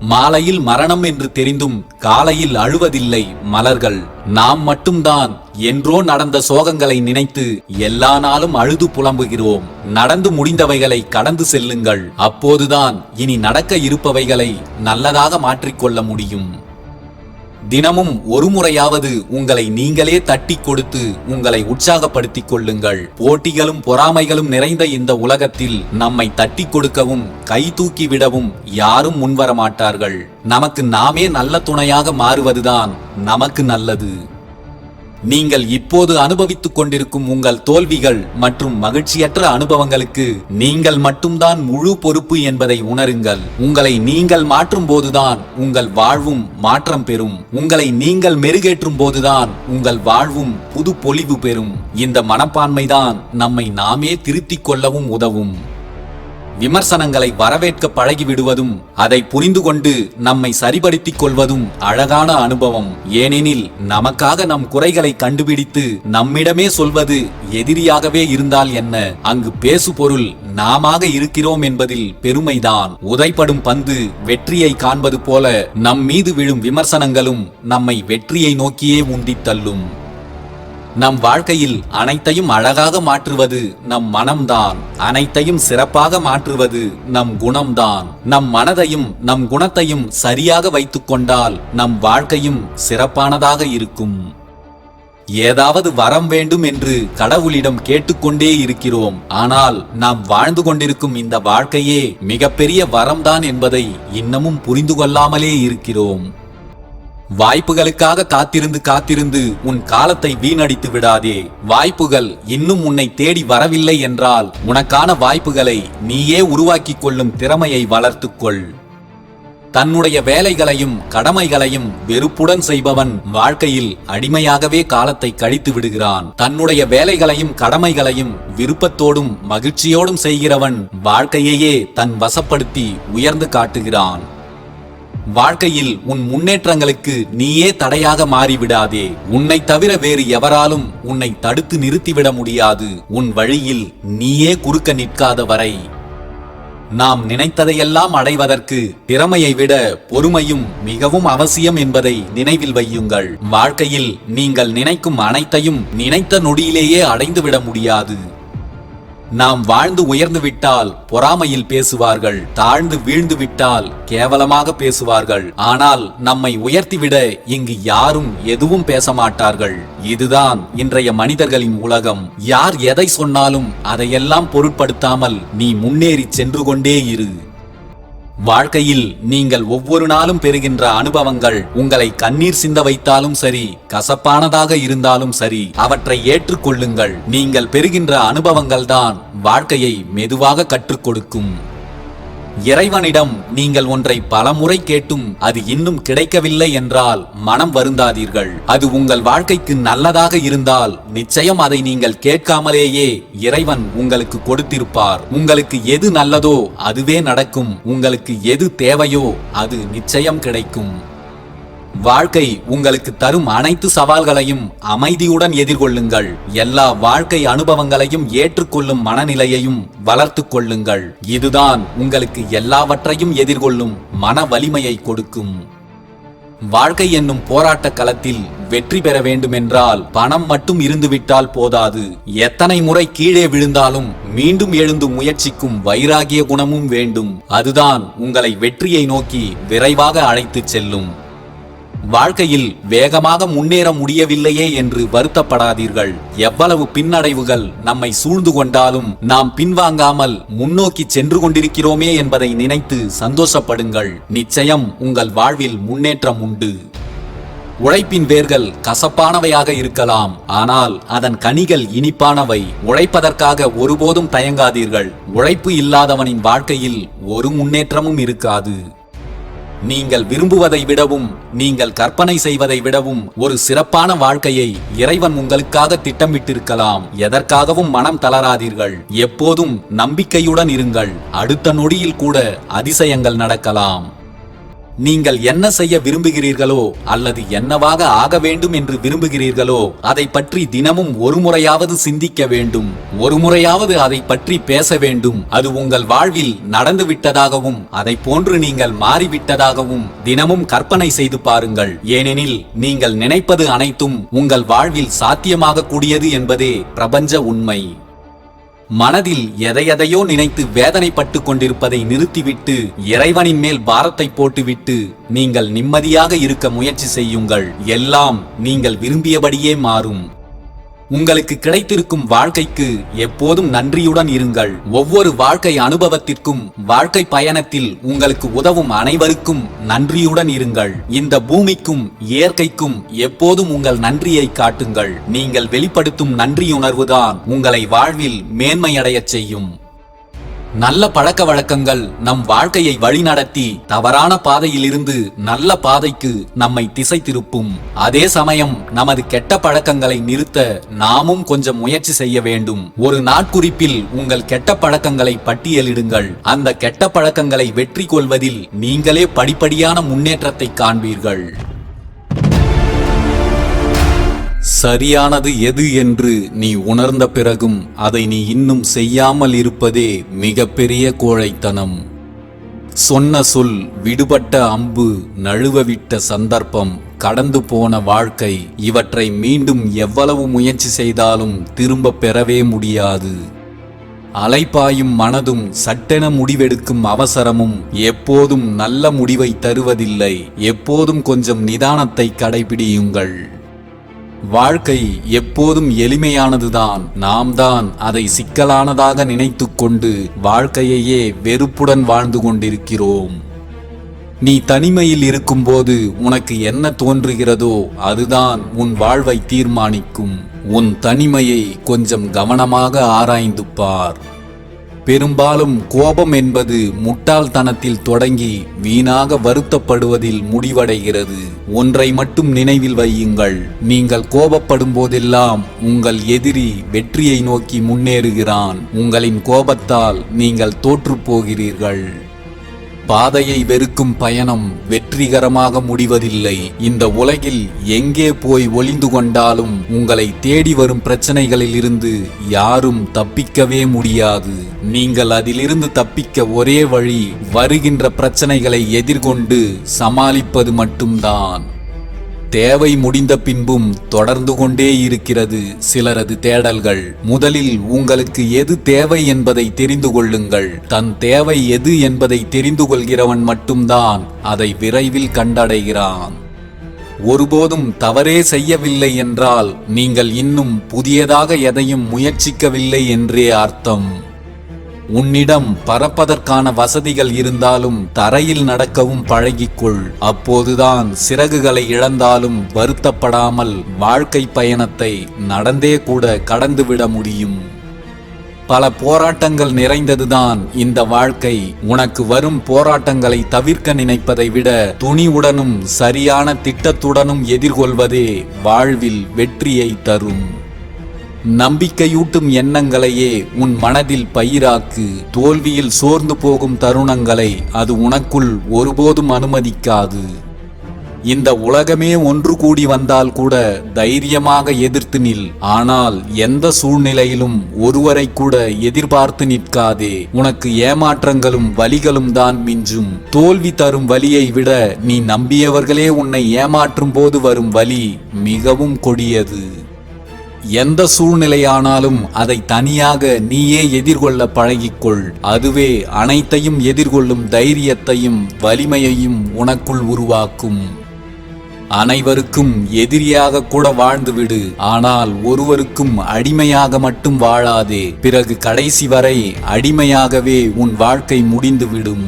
மாலையில் மரணம் என்று தெரிந்தும் காலையில் அழுவதில்லை மலர்கள். நாம் மட்டும்தான் என்றோ நடந்த சோகங்களை நினைத்து எல்லா நாளும் அழுது புலம்புகிறோம். நடந்து முடிந்தவைகளை கடந்து செல்லுங்கள். அப்போதுதான் இனி நடக்க இருப்பவைகளை நல்லதாக மாற்றிக்கொள்ள முடியும். தினமும் ஒரு முறையாவது உங்களை நீங்களே தட்டி கொடுத்து உங்களை உற்சாகப்படுத்திக் கொள்ளுங்கள். போட்டிகளும் பொறாமைகளும் நிறைந்த இந்த உலகத்தில் நம்மை தட்டி கொடுக்கவும் கை தூக்கி விடவும் யாரும் முன்வர மாட்டார்கள். நமக்கு நாமே நல்ல துணையாக மாறுவதுதான் நமக்கு நல்லது. நீங்கள் இப்போது அனுபவித்துக் கொண்டிருக்கும் உங்கள் தோல்விகள் மற்றும் மகிழ்ச்சியற்ற அனுபவங்களுக்கு நீங்கள் மட்டும்தான் முழு பொறுப்பு என்பதை உணருங்கள். உங்களை நீங்கள் மாற்றும் போதுதான் உங்கள் வாழ்வும் மாற்றம் பெறும். உங்களை நீங்கள் மெருகேற்றும் போதுதான் உங்கள் வாழ்வும் புது பொலிவு பெறும். இந்த மனப்பான்மைதான் நம்மை நாமே திருத்திக் கொள்ளவும் உதவும். விமர்சனங்களை வரவேற்க பழகிவிடுவதும் அதை புரிந்து கொண்டு நம்மை சரிபடுத்திக் கொள்வதும் அழகான அனுபவம். ஏனெனில் நமக்காக நம் குறைகளை கண்டுபிடித்து நம்மிடமே சொல்வது எதிரியாகவே இருந்தால் என்ன, அங்கு பேசு பொருள் நாமாக இருக்கிறோம் என்பதில் பெருமைதான். உதைப்படும் பந்து வெற்றியை காண்பது போல நம் மீது விழும் விமர்சனங்களும் நம்மை வெற்றியை நோக்கியே உந்தித் தள்ளும். நம் வாழ்க்கையில் அனைத்தையும் அழகாக மாற்றுவது நம் மனம்தான். அனைத்தையும் சிறப்பாக மாற்றுவது நம் குணம்தான். நம் மனதையும் நம் குணத்தையும் சரியாக வைத்துக் கொண்டால் நம் வாழ்க்கையும் சிறப்பானதாக இருக்கும். ஏதாவது வரம் வேண்டும் என்று கடவுளிடம் கேட்டுக்கொண்டே இருக்கிறோம். ஆனால் நாம் வாழ்ந்து கொண்டிருக்கும் இந்த வாழ்க்கையே மிகப்பெரிய வரம்தான் என்பதை இன்னமும் புரிந்து கொள்ளாமலே இருக்கிறோம். வாய்ப்புகளுக்காக காத்திருந்து உன் காலத்தை வீணடித்து விடாதே. வாய்ப்புகள் இன்னும் உன்னை தேடி வரவில்லை என்றால் உனக்கான வாய்ப்புகளை நீயே உருவாக்கிக் கொள்ளும் திறமையை வளர்த்துக்கொள். தன்னுடைய வேலைகளையும் கடமைகளையும் வெறுப்புடன் செய்பவன் வாழ்க்கையில் அடிமையாகவே காலத்தை கழித்து விடுகிறான். தன்னுடைய வேலைகளையும் கடமைகளையும் விருப்பத்தோடும் மகிழ்ச்சியோடும் செய்கிறவன் வாழ்க்கையையே தன் வசப்படுத்தி உயர்ந்து காட்டுகிறான். வாழ்க்கையில் உன் முன்னேற்றங்களுக்கு நீயே தடையாக மாறிவிடாதே. உன்னை தவிர வேறு எவராலும் உன்னை தடுத்து நிறுத்திவிட முடியாது. உன் வழியில் நீயே குறுக்க நிற்காத வரை. நாம் நினைத்ததையெல்லாம் அடைவதற்கு திறமையை விட பொறுமையும் மிகவும் அவசியம் என்பதை நினைவில் வையுங்கள். வாழ்க்கையில் நீங்கள் நினைக்கும் அனைத்தையும் நினைத்த நொடியிலேயே அடைந்துவிட முடியாது. நாம் வாழ்ந்து உயர்ந்து விட்டால் பொறாமையில் பேசுவார்கள், தாழ்ந்து வீழ்ந்து விட்டால் கேவலமாக பேசுவார்கள். ஆனால் நம்மை உயர்த்திவிட இங்கு யாரும் எதுவும் பேச மாட்டார்கள். இதுதான் இன்றைய மனிதர்களின் உலகம். யார் எதை சொன்னாலும் அதையெல்லாம் பொருட்படுத்தாமல் நீ முன்னேறி சென்று கொண்டே இரு. வாழ்க்கையில் நீங்கள் ஒவ்வொரு நாளும் பெறுகின்ற அனுபவங்கள் உங்களை கண்ணீர் சிந்த வைத்தாலும் சரி, கசப்பானதாக இருந்தாலும் சரி, அவற்றை ஏற்றுக்கொள்ளுங்கள். நீங்கள் பெறுகின்ற அனுபவங்கள் தான் வாழ்க்கையை மெதுவாக கற்றுக் கொடுக்கும். இறைவனிடம் நீங்கள் ஒன்றை பலமுறை கேட்டும் அது இன்னும் கிடைக்கவில்லை என்றால் மனம் வருந்தாதீர்கள். அது உங்கள் வாழ்க்கைக்கு நல்லதாக இருந்தால் நிச்சயம் அதை நீங்கள் கேட்காமலேயே இறைவன் உங்களுக்கு கொடுத்திருப்பார். உங்களுக்கு எது நல்லதோ அதுவே நடக்கும். உங்களுக்கு எது தேவையோ அது நிச்சயம் கிடைக்கும். வாழ்க்கை உங்களுக்கு தரும் அனைத்து சவால்களையும் அமைதியுடன் எதிர்கொள்ளுங்கள். எல்லா வாழ்க்கை அனுபவங்களையும் ஏற்றுக்கொள்ளும் மனநிலையையும் வளர்த்து கொள்ளுங்கள். இதுதான் உங்களுக்கு எல்லாவற்றையும் எதிர்கொள்ளும் மன வலிமையை கொடுக்கும். வாழ்க்கை என்னும் போராட்ட களத்தில் வெற்றி பெற வேண்டுமென்றால் பணம் மட்டும் இருந்துவிட்டால் போதாது. எத்தனை முறை கீழே விழுந்தாலும் மீண்டும் எழுந்து முயற்சிக்கும் வைராகிய குணமும் வேண்டும். அதுதான் உங்களை வெற்றியை நோக்கி விரைவாக அழைத்துச் செல்லும். வாழ்க்கையில் வேகமாக முன்னேற முடியவில்லையே என்று வருத்தப்படாதீர்கள். எவ்வளவு பின்னடைவுகள் நம்மை சூழ்ந்து கொண்டாலும் நாம் பின்வாங்காமல் முன்னோக்கி சென்று கொண்டிருக்கிறோமே என்பதை நினைத்து சந்தோஷப்படுங்கள். நிச்சயம் உங்கள் வாழ்வில் முன்னேற்றம் உண்டு. உழைப்பின் வேர்கள் கசப்பானவையாக இருக்கலாம், ஆனால் அதன் கனிகள் இனிப்பானவை. உழைப்பதற்காக ஒருபோதும் தயங்காதீர்கள். உழைப்பு இல்லாதவனின் வாழ்க்கையில் ஒரு முன்னேற்றமும் இருக்காது. நீங்கள் விரும்புவதை விடவும் நீங்கள் கற்பனை செய்வதை விடவும் ஒரு சிறப்பான வாழ்க்கையை இறைவன் உங்களுக்காக திட்டமிட்டிருக்கலாம். எதற்காகவும் மனம் தளராதீர்கள். எப்போதும் நம்பிக்கையுடன் இருங்கள். அடுத்த நொடியில் கூட அதிசயங்கள் நடக்கலாம். நீங்கள் என்ன செய்ய விரும்புகிறீர்களோ அல்லது என்னவாக ஆக வேண்டும் என்று விரும்புகிறீர்களோ அதை பற்றி தினமும் ஒரு முறையாவது சிந்திக்க வேண்டும். ஒரு முறையாவது அதை பற்றி பேச வேண்டும். அது உங்கள் வாழ்வில் நடந்து விட்டதாகவும் அதை போன்று நீங்கள் மாறிவிட்டதாகவும் தினமும் கற்பனை செய்து பாருங்கள். ஏனெனில் நீங்கள் நினைப்பது அனைத்தும் உங்கள் வாழ்வில் சாத்தியமாக கூடியது என்பதே பிரபஞ்ச உண்மை. மனதில் எதையெதையோ நினைத்து வேதனைப்பட்டு கொண்டிருப்பதை நிறுத்திவிட்டு இறைவனின் மேல் பாரத்தை போட்டுவிட்டு நீங்கள் நிம்மதியாக இருக்க முயற்சி செய்யுங்கள். எல்லாம் நீங்கள் விரும்பியபடியே மாறும். உங்களுக்கு கிடைத்திருக்கும் வாழ்க்கைக்கு எப்போதும் நன்றியுடன் இருங்கள். ஒவ்வொரு வாழ்க்கை அனுபவத்திற்கும் வாழ்க்கை பயணத்தில் உங்களுக்கு உதவும் அனைவருக்கும் நன்றியுடன் இருங்கள். இந்த பூமிக்கும் இயற்கைக்கும் எப்போதும் உங்கள் நன்றியை காட்டுங்கள். நீங்கள் வெளிப்படுத்தும் நன்றியுணர்வுதான் உங்களை வாழ்வில் மேன்மையடையச் செய்யும். நல்ல பழக்க வழக்கங்கள் நம் வாழ்க்கையை வழிநடத்தி தவறான பாதையில் இருந்து நல்ல பாதைக்கு நம்மை திசை திருப்பும். அதே சமயம் நமது கெட்ட பழக்கங்களை நிறுத்த நாமும் கொஞ்சம் முயற்சி செய்ய வேண்டும். ஒரு நாட்குறிப்பில் உங்கள் கெட்ட பழக்கங்களை பட்டியலிடுங்கள். அந்த கெட்ட பழக்கங்களை வெற்றி கொள்வதில் நீங்களே படிப்படியான முன்னேற்றத்தை காண்பீர்கள். சரியானது எது என்று நீ உணர்ந்த பிறகும் அதை நீ இன்னும் செய்யாமல் இருப்பதே மிகப்பெரிய கோழைத்தனம். சொன்ன சொல், விடுபட்ட அம்பு, நழுவவிட்ட சந்தர்ப்பம், கடந்து போன வாழ்க்கை, இவற்றை மீண்டும் எவ்வளவு முயற்சி செய்தாலும் திரும்ப பெறவே முடியாது. அலைப்பாயும் மனதும் சட்டென முடிவெடுக்கும் அவசரமும் எப்போதும் நல்ல முடிவை தருவதில்லை. எப்போதும் கொஞ்சம் நிதானத்தை கடைபிடியுங்கள். வாழ்க்கை எப்போதும் எளிமையானதுதான். நாம் தான் அதை சிக்கலானதாக நினைத்து கொண்டு வாழ்க்கையையே வெறுப்புடன் வாழ்ந்து கொண்டிருக்கிறோம். நீ தனிமையில் இருக்கும்போது உனக்கு என்ன தோன்றுகிறதோ அதுதான் உன் வாழ்வை தீர்மானிக்கும். உன் தனிமையை கொஞ்சம் கவனமாக ஆராய்ந்து பார். பெரும்பாலும் கோபம் என்பது முட்டாள்தனத்தில் தொடங்கி வீணாக வருத்தப்படுவதில் முடிவடைகிறது. ஒன்றை மட்டும் நினைவில் வையுங்கள், நீங்கள் கோபப்படும் போதெல்லாம் உங்கள் எதிரி வெற்றியை நோக்கி முன்னேறுகிறான். உங்களின் கோபத்தால் நீங்கள் தோற்று போகிறீர்கள். பாதையை வெறுக்கும் பயணம் வெற்றிகரமாக முடிவதில்லை. இந்த உலகில் எங்கே போய் ஒளிந்து கொண்டாலும் உங்களை தேடி வரும் பிரச்சனைகளில் இருந்து யாரும் தப்பிக்கவே முடியாது. நீங்கள் அதிலிருந்து தப்பிக்க ஒரே வழி வருகின்ற பிரச்சனைகளை எதிர்கொண்டு சமாளிப்பது மட்டும்தான். தேவை முடிந்த பின்பும் தொடர்ந்து கொண்டே இருக்கிறது சிலரது தேடல்கள். முதலில் உங்களுக்கு எது தேவை என்பதை தெரிந்து கொள்ளுங்கள். தன் தேவை எது என்பதை தெரிந்து கொள்கிறவன் மட்டும்தான் அதை விரைவில் கண்டடைகிறான். ஒருபோதும் தவறே செய்யவில்லை என்றால் நீங்கள் இன்னும் புதியதாக எதையும் முயற்சிக்கவில்லை என்றே அர்த்தம். உன்னிடம் பறப்பதற்கான வசதிகள் இருந்தாலும் தரையில் நடக்கவும் பழகிக்கொள். அப்போதுதான் சிறகுகளை இழந்தாலும் வருத்தப்படாமல் வாழ்க்கை பயணத்தை நடந்தே கூட கடந்துவிட முடியும். பல போராட்டங்கள் நிறைந்ததுதான் இந்த வாழ்க்கை. உனக்கு வரும் போராட்டங்களை தவிர்க்க நினைப்பதை விட துணிவுடனும் சரியான திட்டத்துடனும் எதிர்கொள்வதே வாழ்வில் வெற்றியை தரும். நம்பிக்கையூட்டும் எண்ணங்களையே உன் மனதில் பயிராக்கு. தோல்வியில் சோர்ந்து போகும் தருணங்களை அது உனக்குள் ஒருபோதும் அனுமதிக்காது. இந்த உலகமே ஒன்று கூடி வந்தால் கூட தைரியமாக எதிர்த்து நில். ஆனால் எந்த சூழ்நிலையிலும் ஒருவரை கூட எதிர்பார்த்து நிற்காதே. உனக்கு ஏமாற்றங்களும் வலிகளும் தான் மிஞ்சும். தோல்வி தரும் வலியை விட நீ நம்பியவர்களே உன்னை ஏமாற்றும் போது வரும் வலி மிகவும் கொடியது. எந்த சூழ்நிலையானாலும் அதை தனியாக நீயே எதிர்கொள்ள பழகிக்கொள். அதுவே அனைத்தையும் எதிர்கொள்ளும் தைரியத்தையும் வலிமையையும் உனக்குள் உருவாக்கும். அனைவருக்கும் எதிரியாக கூட வாழ்ந்துவிடு. ஆனால் ஒருவருக்கும் அடிமையாக மட்டும் வாழாதே. பிறகு கடைசி வரை அடிமையாகவே உன் வாழ்க்கை முடிந்துவிடும்.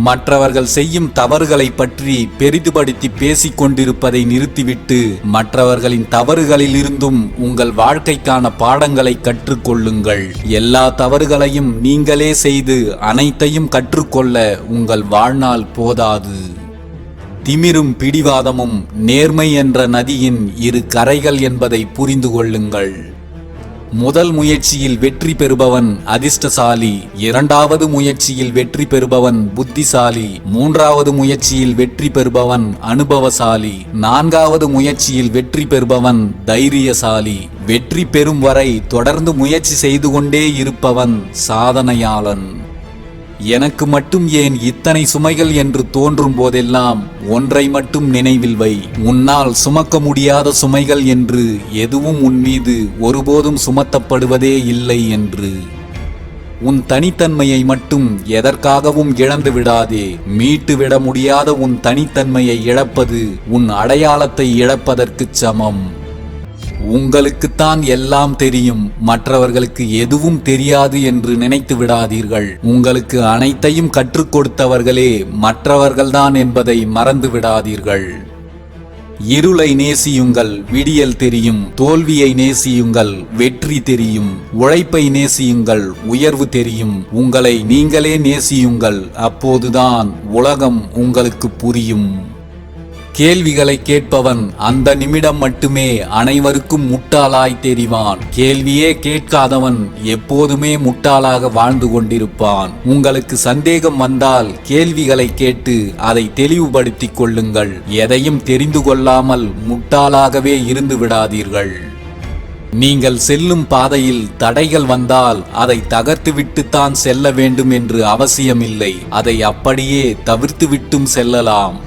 மற்றவர்கள் செய்யும் தவறுகளை பற்றி பெரிதுபடுத்தி பேசிக் கொண்டிருப்பதை நிறுத்திவிட்டு மற்றவர்களின் தவறுகளில் இருந்தும் உங்கள் வாழ்க்கைக்கான பாடங்களை கற்றுக்கொள்ளுங்கள். எல்லா தவறுகளையும் நீங்களே செய்து அனைத்தையும் கற்றுக்கொள்ள உங்கள் வாழ்நாள் போதாது. திமிரும் பிடிவாதமும் நேர்மை என்ற நதியின் இரு கரைகள் என்பதை புரிந்து கொள்ளுங்கள். முதல் முயற்சியில் வெற்றி பெறுபவன் அதிர்ஷ்டசாலி, இரண்டாவது முயற்சியில் வெற்றி பெறுபவன் புத்திசாலி, மூன்றாவது முயற்சியில் வெற்றி பெறுபவன் அனுபவசாலி, நான்காவது முயற்சியில் வெற்றி பெறுபவன் தைரியசாலி. வெற்றி பெறும் வரை தொடர்ந்து முயற்சி செய்து கொண்டே இருப்பவன் சாதனையாளன். எனக்கு மட்டும் ஏன் இத்தனை சுமைகள் என்று தோன்றும் போதெல்லாம் ஒன்றை மட்டும் நினைவில் வை. உன்னால் சுமக்க முடியாத சுமைகள் என்று எதுவும் உன் மீது ஒருபோதும் சுமத்தப்படுவதே இல்லை என்று. உன் தனித்தன்மையை மட்டும் எதற்காகவும் இழந்து விடாதே. மீட்டுவிட முடியாத உன் தனித்தன்மையை இழப்பது உன் அடையாளத்தை இழப்பதற்கு சமம். உங்களுக்குத்தான் எல்லாம் தெரியும், மற்றவர்களுக்கு எதுவும் தெரியாது என்று நினைத்து விடாதீர்கள். உங்களுக்கு அனைத்தையும் கற்றுக் கொடுத்தவர்களே மற்றவர்கள்தான் என்பதை மறந்து விடாதீர்கள். இருளை நேசியுங்கள், விடியல் தெரியும். தோல்வியை நேசியுங்கள், வெற்றி தெரியும். உழைப்பை நேசியுங்கள், உயர்வு தெரியும். உங்களை நீங்களே நேசியுங்கள், அப்போதுதான் உலகம் உங்களுக்கு புரியும். கேள்விகளை கேட்பவன் அந்த நிமிடம் மட்டுமே அனைவருக்கும் முட்டாளாய் தெரிவான். கேள்வியே கேட்காதவன் எப்போதுமே முட்டாளாக வாழ்ந்து கொண்டிருப்பான். உங்களுக்கு சந்தேகம் வந்தால் கேள்விகளை கேட்டு அதை தெளிவுபடுத்திக் கொள்ளுங்கள். எதையும் தெரிந்து கொள்ளாமல் முட்டாளாகவே இருந்து விடாதீர்கள். நீங்கள் செல்லும் பாதையில் தடைகள் வந்தால் அதை தகர்த்துவிட்டுத்தான் செல்ல வேண்டும் என்று அவசியமில்லை. அதை அப்படியே தவிர்த்துவிட்டும் செல்லலாம்.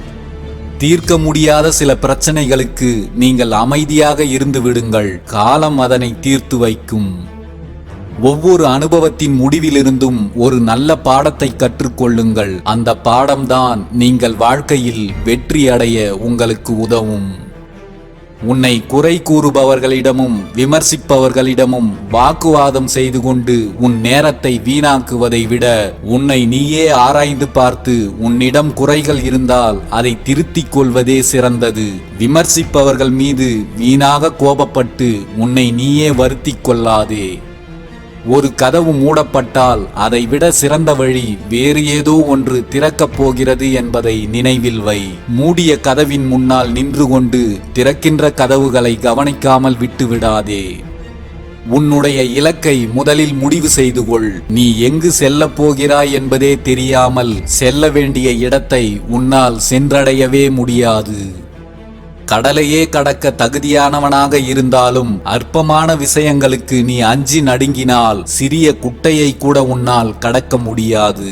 தீர்க்க முடியாத சில பிரச்சனைகளுக்கு நீங்கள் அமைதியாக இருந்து விடுங்கள். காலம் அதனை தீர்த்து வைக்கும். ஒவ்வொரு அனுபவத்தின் முடிவிலிருந்தும் ஒரு நல்ல பாடத்தை கற்றுக்கொள்ளுங்கள். அந்த பாடம்தான் நீங்கள் வாழ்க்கையில் வெற்றி அடைய உங்களுக்கு உதவும். உன்னை குறை கூறுபவர்களிடமும் விமர்சிப்பவர்களிடமும் வாக்குவாதம் செய்து கொண்டு உன் நேரத்தை வீணாக்குவதை விட உன்னை நீயே ஆராய்ந்து பார்த்து உன்னிடம் குறைகள் இருந்தால் அதை திருத்திக் கொள்வதே சிறந்தது. விமர்சிப்பவர்கள் மீது வீணாக கோபப்பட்டு உன்னை நீயே வருத்திக் கொள்ளாதே. ஒரு கதவு மூடப்பட்டால் அதைவிட சிறந்த வழி வேறு ஏதோ ஒன்று திறக்கப் போகிறது என்பதை நினைவில் வை. மூடிய கதவின் முன்னால் நின்று கொண்டு திறக்கின்ற கதவுகளை கவனிக்காமல் விட்டுவிடாதே. உன்னுடைய இலக்கை முதலில் முடிவு செய்து கொள். நீ எங்கு செல்லப் போகிறாய் என்பதே தெரியாமல் செல்ல வேண்டிய இடத்தை உன்னால் சென்றடையவே முடியாது. கடலையே கடக்க தகுதியானவனாக இருந்தாலும் அற்பமான விஷயங்களுக்கு நீ அஞ்சி நடுங்கினால் சிறிய குட்டையை கூட உன்னால் கடக்க முடியாது.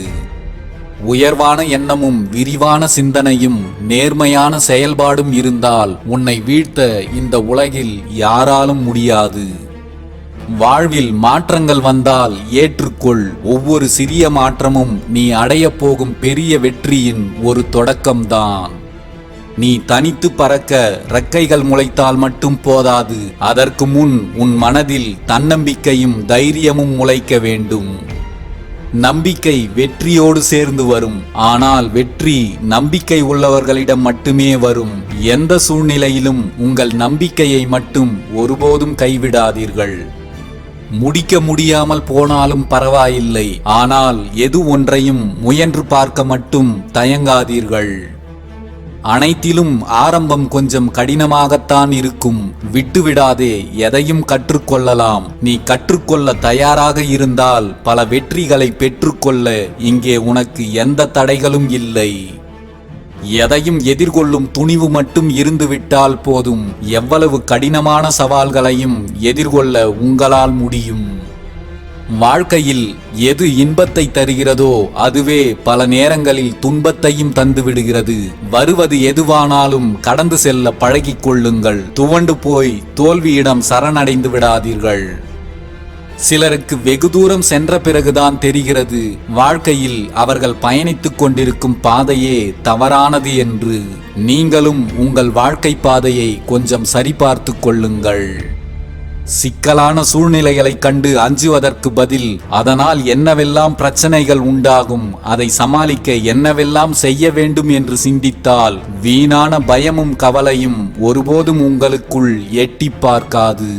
உயர்வான எண்ணமும் விரிவான சிந்தனையும் நேர்மையான செயல்பாடும் இருந்தால் உன்னை வீழ்த்த இந்த உலகில் யாராலும் முடியாது. வாழ்வில் மாற்றங்கள் வந்தால் ஏற்றுக்கொள். ஒவ்வொரு சிறிய மாற்றமும் நீ அடையப் போகும் பெரிய வெற்றியின் ஒரு தொடக்கம்தான். நீ தனித்து பறக்க இறக்கைகள் முளைத்தால் மட்டும் போதாது. அதற்கு முன் உன் மனதில் தன்னம்பிக்கையும் தைரியமும் முளைக்க வேண்டும். நம்பிக்கை வெற்றியோடு சேர்ந்து வரும். ஆனால் வெற்றி நம்பிக்கை உள்ளவர்களிடம் மட்டுமே வரும். எந்த சூழ்நிலையிலும் உங்கள் நம்பிக்கையை மட்டும் ஒருபோதும் கைவிடாதீர்கள். முடிக்க முடியாமல் போனாலும் பரவாயில்லை, ஆனால் எது ஒன்றையும் முயன்று பார்க்க மட்டும் தயங்காதீர்கள். அனைத்திலும் ஆரம்பம் கொஞ்சம் கடினமாகத்தான் இருக்கும். விட்டுவிடாதே, எதையும் கற்றுக்கொள்ளலாம். நீ கற்றுக்கொள்ள தயாராக இருந்தால் பல வெற்றிகளை பெற்றுக்கொள்ள இங்கே உனக்கு எந்த தடைகளும் இல்லை. எதையும் எதிர்கொள்ளும் துணிவு மட்டும் இருந்துவிட்டால் போதும். எவ்வளவு கடினமான சவால்களையும் எதிர்கொள்ள உங்களால் முடியும். வாழ்க்கையில் எது இன்பத்தை தருகிறதோ அதுவே பல நேரங்களில் துன்பத்தையும் தந்துவிடுகிறது. வருவது எதுவானாலும் கடந்து செல்ல பழகிக் கொள்ளுங்கள். துவண்டு போய் தோல்வியிடம் சரணடைந்து விடாதீர்கள். சிலருக்கு வெகு தூரம் சென்ற பிறகுதான் தெரிகிறது வாழ்க்கையில் அவர்கள் பயணித்துக் கொண்டிருக்கும் பாதையே தவறானது என்று. நீங்களும் உங்கள் வாழ்க்கை பாதையை கொஞ்சம் சரிபார்த்து கொள்ளுங்கள். சிக்கலான சூழ்நிலைகளை கண்டு அஞ்சுவதற்கு பதில் அதனால் என்னவெல்லாம் பிரச்சனைகள் உண்டாகும், அதை சமாளிக்க என்னவெல்லாம் செய்ய வேண்டும் என்று சிந்தித்தால் வீணான பயமும் கவலையும் ஒருபோதும் உங்களுக்குள் எட்டி பார்க்காது.